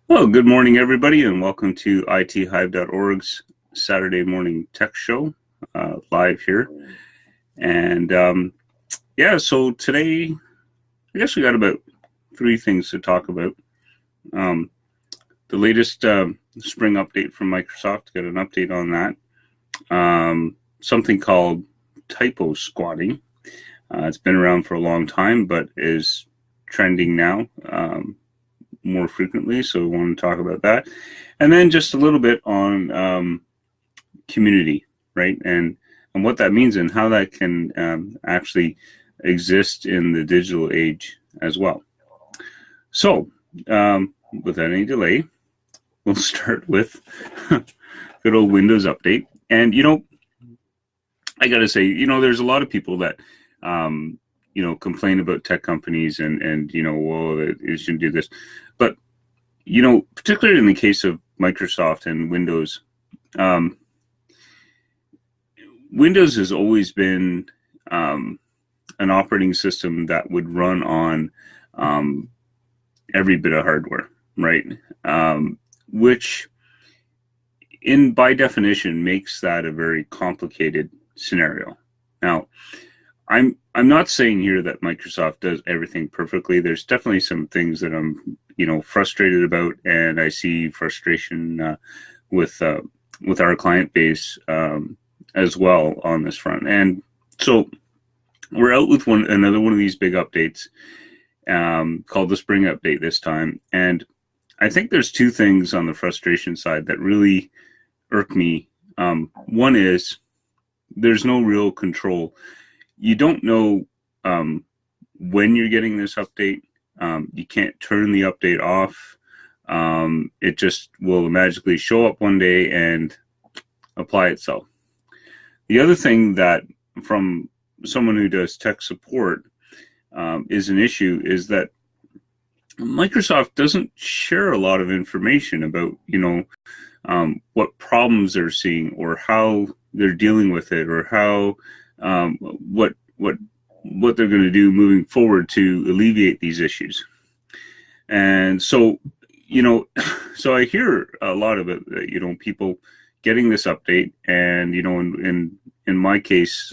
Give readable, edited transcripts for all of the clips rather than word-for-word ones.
Well, good morning, everybody, and welcome to ITHive.org's Saturday morning tech show, live here. And so today, I guess we got about three things to talk about. The latest spring update from Microsoft, got an update on that. Something called typo squatting. It's been around for a long time, but is trending now. More frequently, so we want to talk about that, and then just a little bit on community, right, and what that means and how that can actually exist in the digital age as well. So without any delay, we'll start with good old Windows update. And I gotta say, there's a lot of people that complain about tech companies and well, you shouldn't do this. But, particularly in the case of Microsoft and Windows, Windows has always been an operating system that would run on every bit of hardware, right? Which, by definition, makes that a very complicated scenario. Now, I'm not saying here that Microsoft does everything perfectly. There's definitely some things that I'm frustrated about, and I see frustration with our client base as well on this front. And so we're out with another one of these big updates called the Spring Update this time, and I think there's two things on the frustration side that really irk me. One is there's no real control. You don't know when you're getting this update. You can't turn the update off. It just will magically show up one day and apply itself. The other thing that, from someone who does tech support, is an issue is that Microsoft doesn't share a lot of information about, what problems they're seeing or how they're dealing with it, or how what they're going to do moving forward to alleviate these issues. And so, so I hear a lot of it, people getting this update, and in my case,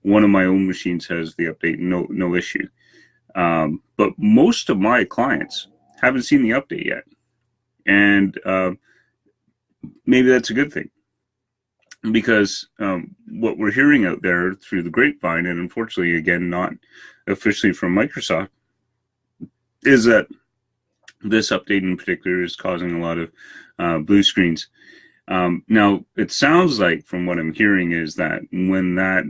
one of my own machines has the update, no issue. But most of my clients haven't seen the update yet, and maybe that's a good thing. Because what we're hearing out there through the grapevine, and unfortunately, again, not officially from Microsoft, is that this update in particular is causing a lot of blue screens. Now, it sounds like, from what I'm hearing, is that when that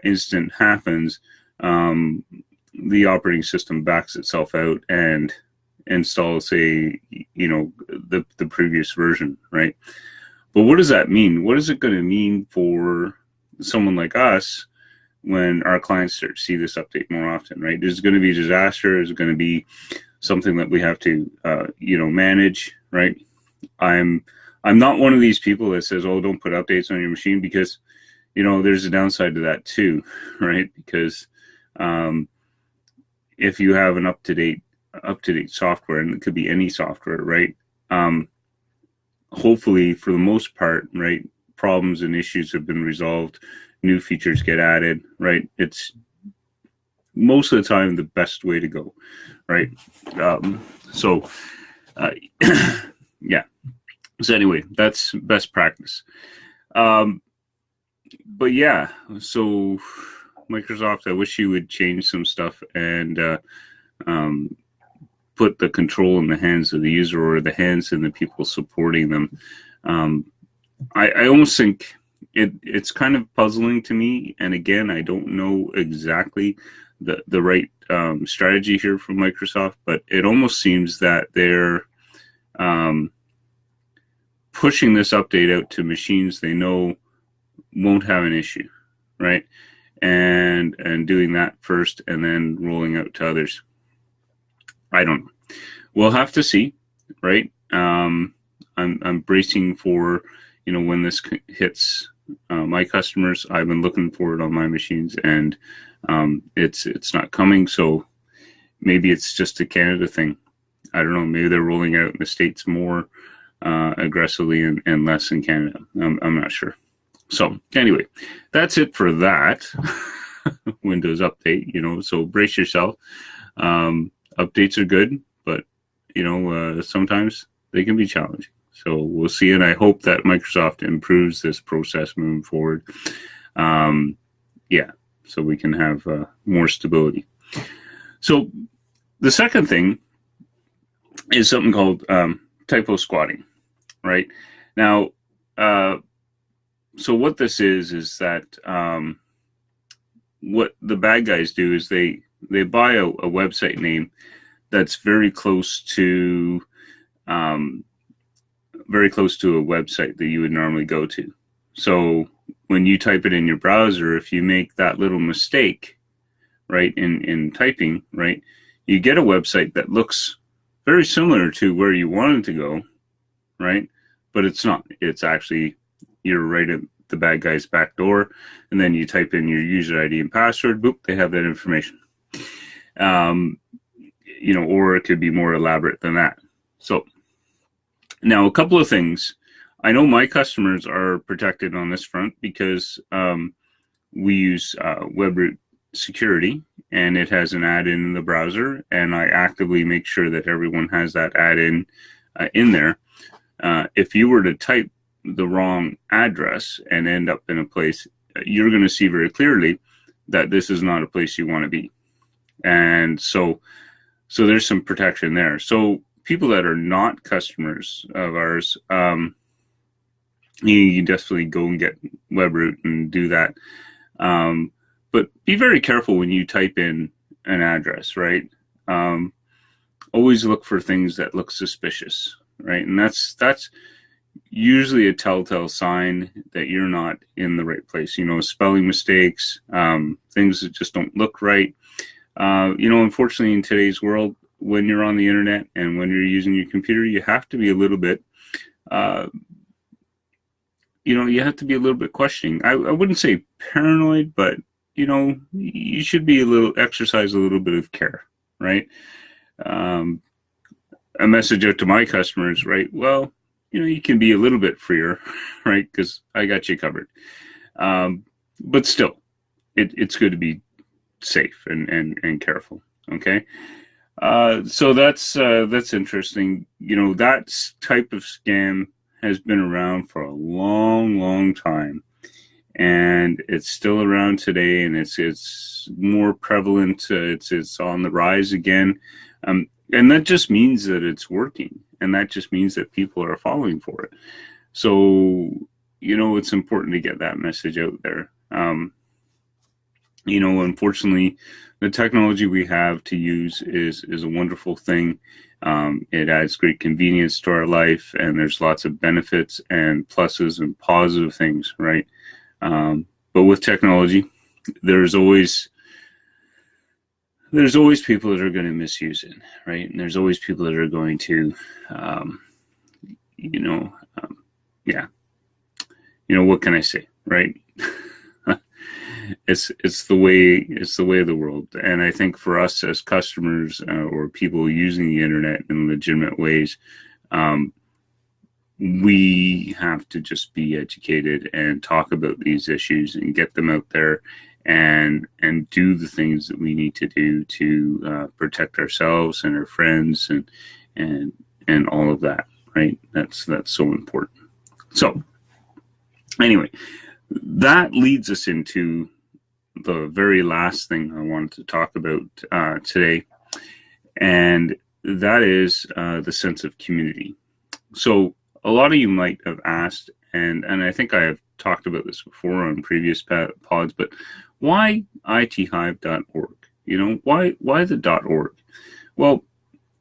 incident happens, the operating system backs itself out and installs, say, the previous version, right? But what does that mean? What is it going to mean for someone like us when our clients start to see this update more often, right? Is it going to be a disaster? Is it going to be something that we have to, manage, right? I'm not one of these people that says, "Oh, don't put updates on your machine," because, there's a downside to that too, right? Because if you have an up-to-date software, and it could be any software, right? Hopefully, for the most part, right, problems and issues have been resolved, new features get added, right? It's most of the time the best way to go, right? Yeah. So anyway, that's best practice. But yeah, so Microsoft, I wish you would change some stuff and put the control in the hands of the user, or the hands in the people supporting them. I almost think it's kind of puzzling to me, and again, I don't know exactly the right strategy here from Microsoft, but it almost seems that they're pushing this update out to machines they know won't have an issue, right? And doing that first, and then rolling out to others. I don't know. We'll have to see, right? I'm bracing for, when this hits my customers. I've been looking for it on my machines, and it's not coming. So maybe it's just a Canada thing. I don't know, maybe they're rolling out in the States more aggressively and less in Canada. I'm not sure. So anyway, that's it for that Windows update, so brace yourself. Updates are good, but sometimes they can be challenging. So we'll see, and I hope that Microsoft improves this process moving forward. So we can have more stability. So the second thing is something called typo squatting, right? Now, so what this is that what the bad guys do is they buy a website name that's very close to a website that you would normally go to. So when you type it in your browser, if you make that little mistake, right, in typing, right, you get a website that looks very similar to where you wanted to go, right? But it's not. It's actually, you're right at the bad guy's back door, and then you type in your user ID and password, boop, they have that information. Or it could be more elaborate than that. So now a couple of things. I know my customers are protected on this front because we use WebRoot security, and it has an add-in in the browser, and I actively make sure that everyone has that add-in in there. If you were to type the wrong address and end up in a place, you're going to see very clearly that this is not a place you want to be. And so there's some protection there. So people that are not customers of ours, you can definitely go and get WebRoot and do that. But be very careful when you type in an address, right? Always look for things that look suspicious, right? And that's usually a telltale sign that you're not in the right place. Spelling mistakes, things that just don't look right. Unfortunately, in today's world, when you're on the internet and when you're using your computer, you have to be a little bit, you have to be a little bit questioning. I wouldn't say paranoid, but you should be exercise a little bit of care, right? A message out to my customers, right? Well, you can be a little bit freer, right? Because I got you covered. But still, it's good to be safe and careful. Okay. So that's interesting. That type of scam has been around for a long, long time, and it's still around today, and it's more prevalent. It's on the rise again, and that just means that it's working, and that just means that people are falling for it. So it's important to get that message out there. Unfortunately, the technology we have to use is a wonderful thing. It adds great convenience to our life, and there's lots of benefits and pluses and positive things, right? But with technology, there's always people that are going to misuse it, right? And there's always people that are going to, what can I say, right? It's the way of the world. And I think for us as customers or people using the internet in legitimate ways, we have to just be educated and talk about these issues and get them out there and do the things that we need to do to protect ourselves and our friends and all of that, right? That's so important. So anyway, that leads us into the very last thing I wanted to talk about today, and that is the sense of community. So a lot of you might have asked, and I think I have talked about this before on previous pods, but why ITHive.org? Why the .org? Well,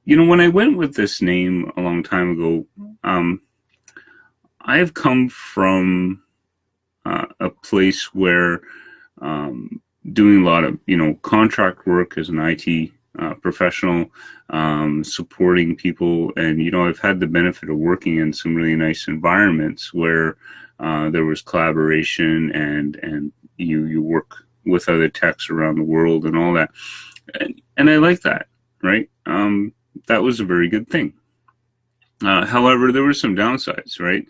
when I went with this name a long time ago, I have come from a place where doing a lot of contract work as an IT professional, supporting people, and I've had the benefit of working in some really nice environments where there was collaboration and you work with other techs around the world and all that, and I like that, right? that was a very good thing. However, there were some downsides, right?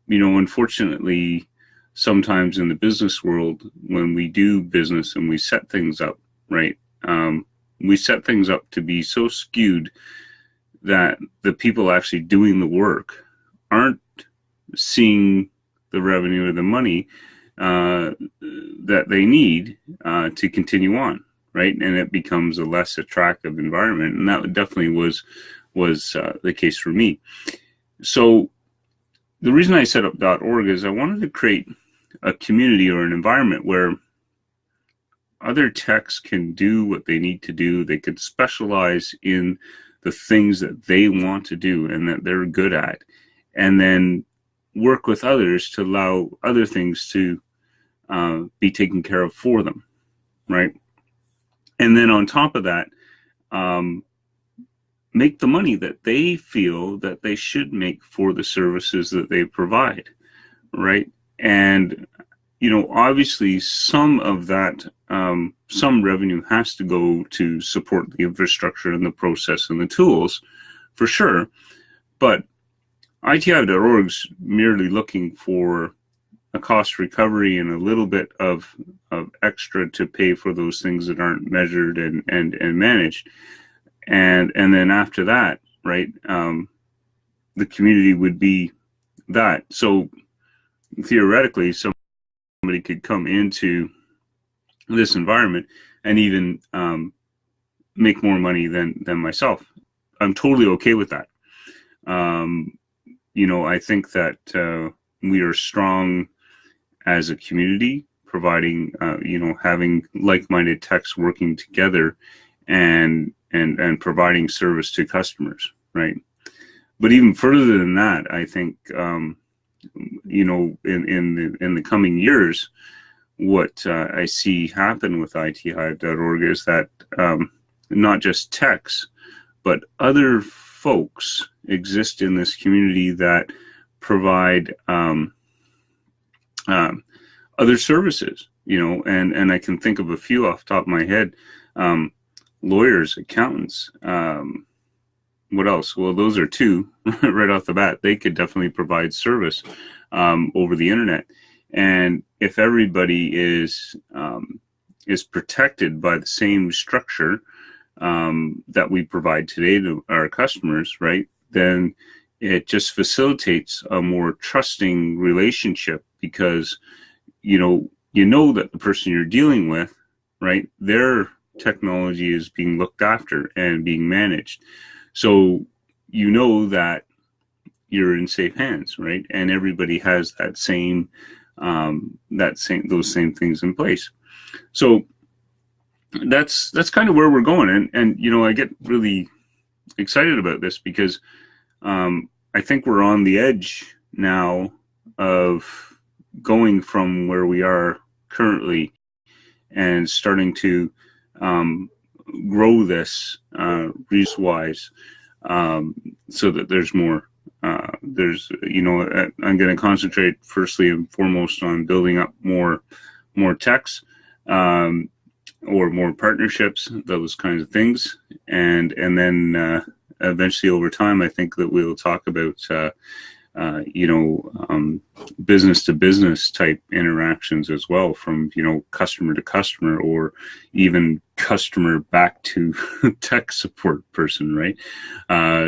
Unfortunately, sometimes in the business world, when we do business and we set things up, right, we set things up to be so skewed that the people actually doing the work aren't seeing the revenue or the money that they need to continue on, right? And it becomes a less attractive environment, and that definitely was the case for me. So the reason I set up .org is I wanted to create a community or an environment where other techs can do what they need to do. They could specialize in the things that they want to do and that they're good at, and then work with others to allow other things to be taken care of for them, right? And then on top of that, make the money that they feel that they should make for the services that they provide, right? And obviously some of that, some revenue has to go to support the infrastructure and the process and the tools, for sure. But ITHive.org's merely looking for a cost recovery and a little bit of extra to pay for those things that aren't measured and managed. And then after that, right, the community would be that. So theoretically, somebody could come into this environment and even make more money than myself. I'm totally okay with that. I think that we are strong as a community, providing, having like-minded techs working together and providing service to customers, right? But even further than that, I think, in the coming years, what I see happen with ITHive.org is that not just techs, but other folks exist in this community that provide other services, and I can think of a few off the top of my head. Lawyers, accountants, what else? Well, those are two right off the bat. They could definitely provide service over the internet. And if everybody is protected by the same structure that we provide today to our customers, right, then it just facilitates a more trusting relationship, because you know that the person you're dealing with, right, their technology is being looked after and being managed. So that you're in safe hands, right? And everybody has that same those same things in place. So that's kind of where we're going. And I get really excited about this because I think we're on the edge now of going from where we are currently and starting to grow this resource-wise, so that there's more. I'm going to concentrate firstly and foremost on building up more techs, or more partnerships, those kinds of things, and then eventually over time, I think that we'll talk about business to business type interactions as well, from customer to customer, or even customer back to tech support person, right?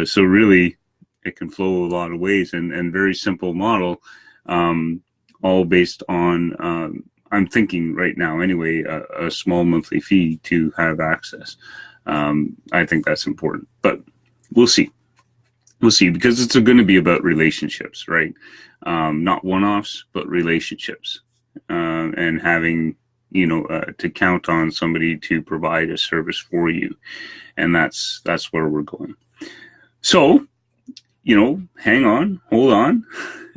So really it can flow a lot of ways, and very simple model, all based on I'm thinking right now anyway, a small monthly fee to have access. I think that's important, but we'll see, because it's going to be about relationships, right? Not one-offs, but relationships, and having, to count on somebody to provide a service for you. And that's where we're going. So, hang on, hold on.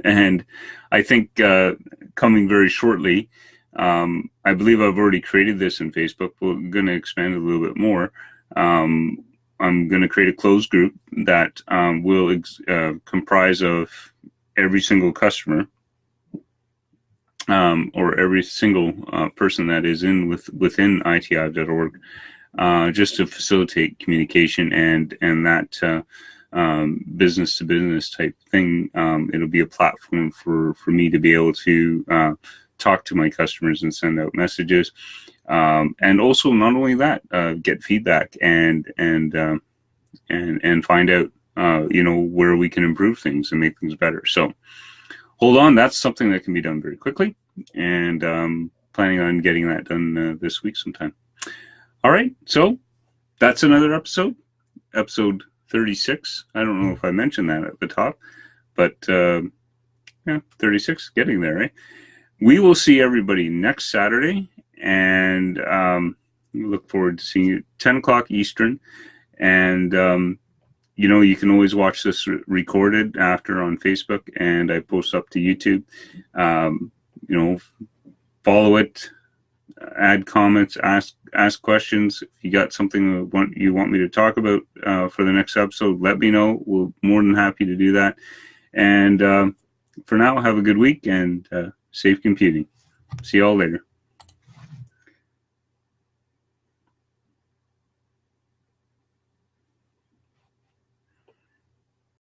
And I think coming very shortly, I believe I've already created this in Facebook, but we're going to expand it a little bit more. I'm going to create a closed group that will comprise of every single customer, or every single person that is within ITHive.org, just to facilitate communication and that business to business type thing. It'll be a platform for me to be able to talk to my customers and send out messages, and also not only that, get feedback and find out where we can improve things and make things better. So hold on, that's something that can be done very quickly, and planning on getting that done this week sometime. All right, so that's another episode 36. I don't know if I mentioned that at the top, but 36, getting there, right? We will see everybody next Saturday, and we look forward to seeing you 10 o'clock Eastern. And you can always watch this recorded after on Facebook, and I post up to YouTube. Follow it, add comments, ask questions. If you got something you want me to talk about for the next episode, let me know. We're more than happy to do that. And for now, have a good week and safe computing. See y'all later.